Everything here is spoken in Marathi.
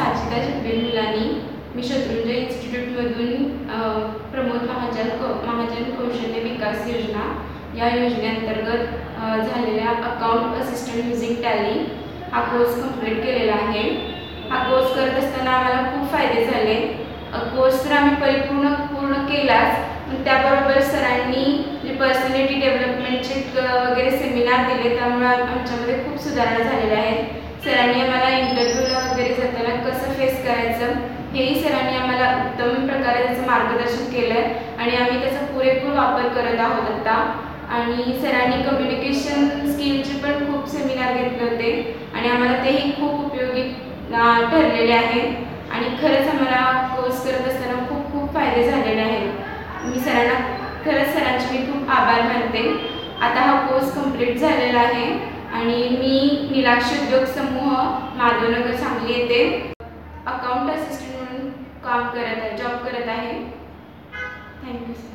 साजिदा शब्बीर मुलानी। मी शत्रुंजय इन्स्टिट्यूटमधून प्रमोद महाजन कौशल्य विकास योजना या योजनेअंतर्गत झालेल्या अकाउंट असिस्टंट युझिंग टॅली हा कोर्स कंप्लीट केलेला आहे। हा कोर्स करत असताना आम्हाला खूप फायदे झाले। कोर्स तर आम्ही पूर्ण केलाच, पण त्याबरोबर सरांनी जे पर्सनॅलिटी डेव्हलपमेंटचे वगैरे सेमिनार दिले, त्यामुळे आमच्यामध्ये खूप सुधारणा झालेल्या आहेत। सरांनी आम्हाला इंटरव्ह्यूला वगैरे जाताना कसं फेस करायचं हेही सरांनी आम्हाला उत्तम प्रकारे त्याचं मार्गदर्शन केलं आहे आणि आम्ही त्याचा पुरेपूर वापर करत आहोत आता। आणि सरांनी कम्युनिकेशन स्किलचे पण खूप सेमिनार घेतले होते आणि आम्हाला तेही खूप उपयोगी ठरलेले आहेत आणि खरंच आम्हाला कोर्स करत असताना खूप फायदे झालेले आहेत। मी सरांचे मी खूप आभार मानते। आता हा कोर्स कंप्लीट झालेला आहे आणि मी नीलाक्ष उद्योग समूह माधवनगर सांगली येथे अकाउंट असिस्टंट म्हणून जॉब करत आहे। Thank you sir.